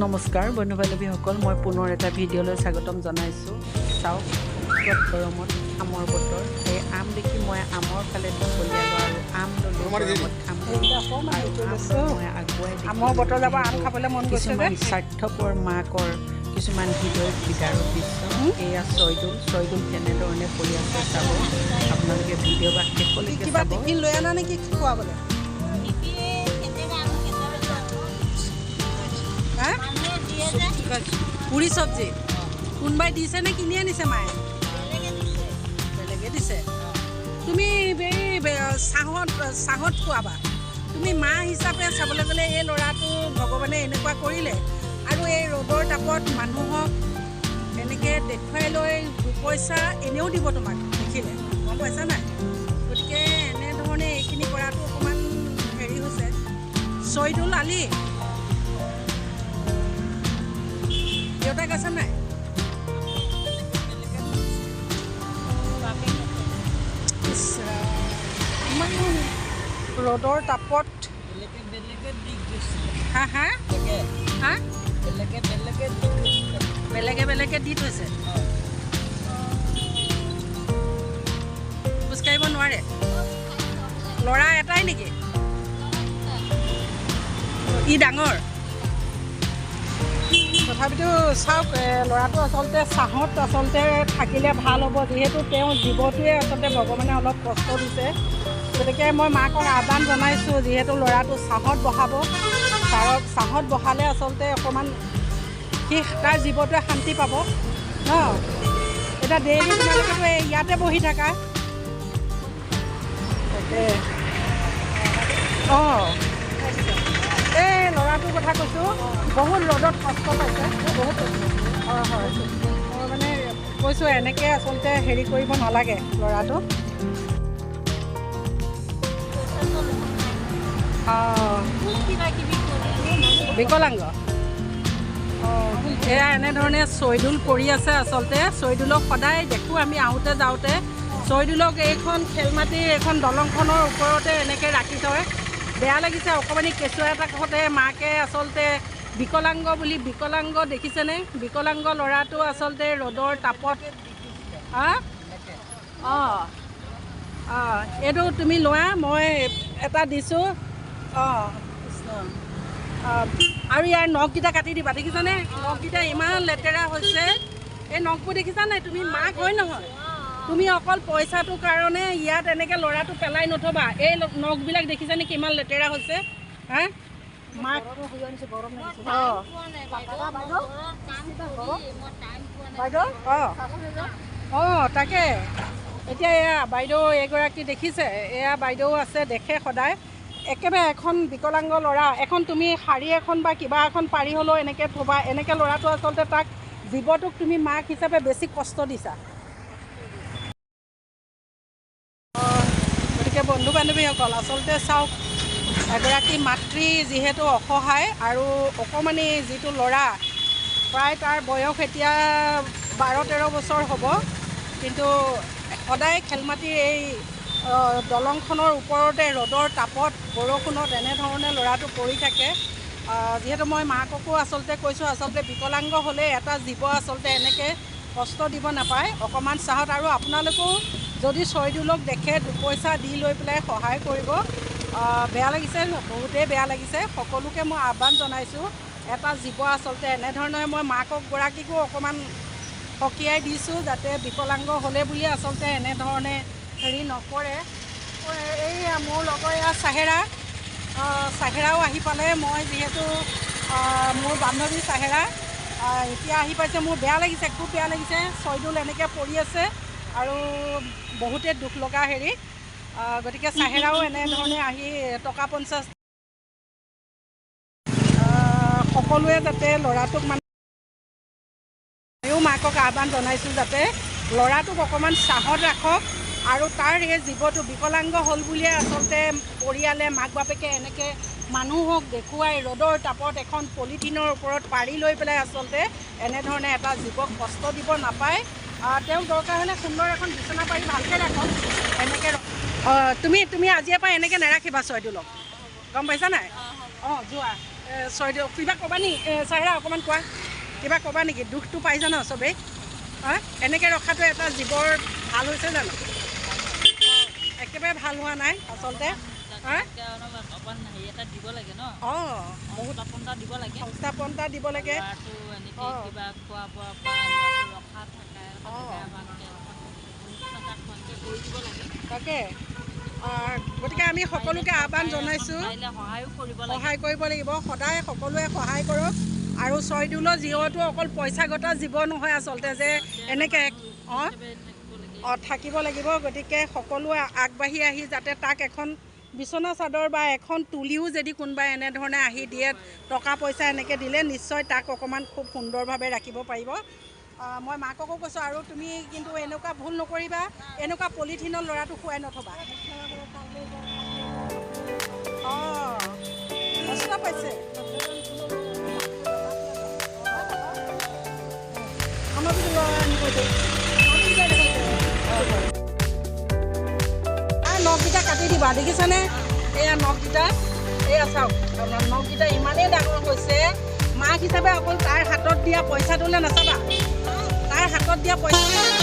নমস্কাৰ বন্ধু বান্ধৱীসকল, মই পুনৰ এটা ভিডিঅ'লৈ স্বাগতম জনাইছোঁ। চাওক, গৰমত আমৰ বতৰ। সেই আম দেখি মই আমৰ ফালে ঢপলিয়ালোঁ আৰু আম ল'লোঁ, গৰমত খাম বুলি। মই আগুৱাই আমৰ বতৰ যাব, আম খাবলৈ মন গৈছে। কিছুমান স্বাৰ্থপৰ মাকৰ কিছুমান হৃদয় বিদাৰৰ দৃশ্য। এয়া চয়দুল কেনেধৰণে কৰি আছে চাব। আপোনালোকে ভিডিঅ' বা শেষলৈকে কিবা চাব। টিফিন লৈ আনা নেকি খুৱাবলৈ? পুৰি চব্জি কোনোবাই দিছে নে কিনি আনিছে? মায়ে বেলেগে দিছে। তুমি চাহত খোৱাবা। তুমি মা হিচাপে চাবলৈ গ'লে এই ল'ৰাটো ভগৱানে এনেকুৱা কৰিলে, আৰু এই ৰ'দৰ তাপত মানুহক এনেকৈ দেখুৱাই লৈ দুপইচা এনেও দিব তোমাক দেখিলে, গম পাইছা নাই? গতিকে এনেধৰণে এইখিনি কৰাটো অকণমান হেৰি হৈছে। চয়দুল আলি দেউতাক আছে নাই? ইমান ৰ'দৰ তাপত বেলেগে দি থৈছে। খোজকাঢ়িব নোৱাৰে। ল'ৰা এটাই নেকি? ই ডাঙৰ। তথাপিতো চাওক, ল'ৰাটো আচলতে চাহত থাকিলে ভাল হ'ব, যিহেতু তেওঁ জীৱটোৱে আচলতে ভগৱানে অলপ কষ্ট দিছে। গতিকে মই মাকক আহ্বান জনাইছোঁ, যিহেতু ল'ৰাটো চাহত বহাব, চাহত বহালে আচলতে অকণমান তাৰ জীৱটোৱে শান্তি পাব ন। এতিয়া ডেইলি তোমালোকেতো ইয়াতে বহি থাকা। তাকে এই ল'ৰাটোৰ কথা কৈছোঁ, বহুত ৰ'দত কষ্ট পাইছে, বহুত। হয়, মই মানে কৈছোঁ এনেকৈ আচলতে হেৰি কৰিব নালাগে ল'ৰাটো। বিকলাংগ। এয়া এনেধৰণে চয়দুল কৰি আছে। আচলতে চয়দুলক সদায় দেখোঁ আমি আহোঁতে যাওঁতে। চয়দুলক এইখন খেলমাটিৰ এইখন দলংখনৰ ওপৰতে এনেকৈ ৰাখি থয়। বেয়া লাগিছে। অকণমানি কেঁচুৱা এটা কাষতে মাকে আচলতে বিকলাংগ বুলি, বিকলাংগ দেখিছেনে? বিকলাংগ ল'ৰাটো আচলতে ৰ'দৰ তাপত এইটো তুমি লোৱা, মই এটা দিছোঁ। আৰু ইয়াৰ নখকেইটা কাটি দিবা। দেখিছানে? নখকেইটা ইমান লেতেৰা হৈছে। এই নখবোৰ দেখিছা নাই? তুমি মাক হয় নহয়? তুমি অকল পইচাটোৰ কাৰণে ইয়াত এনেকৈ ল'ৰাটো পেলাই নথবা। এই নখবিলাক দেখিছানে কিমান লেতেৰা হৈছে? মাক তাকে এতিয়া এয়া বাইদেউ এগৰাকী দেখিছে। এয়া বাইদেউ আছে, দেখে সদায়। একেবাৰে এখন বিকলাংগ ল'ৰা, এখন তুমি শাৰী এখন বা কিবা এখন পাৰি হ'লেও এনেকৈ থ'বা। এনেকৈ ল'ৰাটো আচলতে তাক জীৱটোক তুমি মাক হিচাপে বেছি কষ্ট দিছা। গতিকে বন্ধু বান্ধৱীসকল, আচলতে চাওক, এগৰাকী মাতৃ যিহেতু অসহায়, আৰু অকণমানি যিটো ল'ৰা, প্ৰায় তাৰ বয়স এতিয়া 12-13 বছৰ হ'ব, কিন্তু সদায় খেলমাটিৰ এই দলংখনৰ ওপৰতে ৰ'দৰ তাপত বৰষুণত এনেধৰণে ল'ৰাটো পৰি থাকে। যিহেতু মই মাককো আচলতে কৈছোঁ, আচলতে বিকলাংগ হ'লে এটা জীৱ আচলতে এনেকৈ কষ্ট দিব নাপায়। অকণমান চাহত, আৰু আপোনালোকেও যদি চয়দুলক দেখে দুপইচা দি লৈ পেলাই সহায় কৰিব। বেয়া লাগিছে, বহুতেই বেয়া লাগিছে। সকলোকে মই আহ্বান জনাইছোঁ, এটা জীৱ আচলতে এনেধৰণে মই মাকগৰাকীকো অকণমান সকীয়াই দিছোঁ, যাতে বিকলাংগ হ'লে বুলি আচলতে এনেধৰণে হেৰি নকৰে। এই মোৰ লগৰ এয়া চাহেৰাও আহি পালে। মই যিহেতু মোৰ বান্ধৱী চাহেৰা এতিয়া আহি পাইছে। মোৰ বেয়া লাগিছে, খুব বেয়া লাগিছে। চয়দুল এনেকৈ পৰি আছে আৰু বহুতে দুখ লগা হেৰি। গতিকে চাহেৰাও এনেধৰণে আহি টকা 50 সকলোৱে যাতে ল'ৰাটোক, মানে ময়ো মাকক আহ্বান জনাইছোঁ যাতে ল'ৰাটোক অকণমান চাহত ৰাখক, আৰু তাৰ এই জীৱটো বিকলাংগ হ'ল বুলিয়ে আচলতে পৰিয়ালে, মাক বাপেকে এনেকৈ মানুহক দেখুৱাই ৰ'দৰ তাপত এখন পলিথিনৰ ওপৰত পাৰি লৈ পেলাই আচলতে এনেধৰণে এটা জীৱক কষ্ট দিব নাপায়। তেওঁক দৰকাৰ হ'লে সুন্দৰ এখন বিচনা পাৰি ভালকৈ ৰাখক। এনেকৈ তুমি আজিৰ পৰা এনেকৈ নাৰাখিবা চয়দুলক, গম পাইছা নাই? যোৱা। চৰাইদেউ কিবা ক'বা নি চাহেৰা অকণমান কোৱা কিবা ক'বা নেকি দুখটো পাইছা ন চবেই এনেকৈ ৰখাটো এটা জীৱৰ ভাল হৈছে জানো একেবাৰে ভাল হোৱা নাই আচলতে সংস্থাপন এটা দিব লাগে তাকে গতিকে আমি সকলোকে আহ্বান জনাইছোঁ সহায় কৰিব লাগিব সদায় সকলোৱে সহায় কৰক আৰু চৰাইদেউলৰ যিহেতু অকল পইচাগত জীৱ নহয় আচলতে যে এনেকৈ থাকিব লাগিব গতিকে সকলোৱে আগবাঢ়ি আহি যাতে তাক এখন বিচনা চাদৰ বা এখন তুলিও যদি কোনোবাই এনেধৰণে আহি দিয়ে টকা পইচা এনেকৈ দিলে নিশ্চয় তাক অকণমান খুব সুন্দৰভাৱে ৰাখিব পাৰিব মই মাককো কৈছোঁ আৰু তুমি কিন্তু এনেকুৱা ভুল নকৰিবা এনেকুৱা পলিথিনৰ ল'ৰাটো শুৱাই নথবা কষ্ট পাইছে আমাৰ নখকেইটা কাটি দিবা দেখিছানে এয়া নখকেইটা এয়া চাওক নখকেইটা ইমানেই ডাঙৰ হৈছে মাক হিচাপে অকল তাৰ হাতত দিয়া পইচাটোলৈ নাচাবা তাৰ হাতত দিয়া পইচা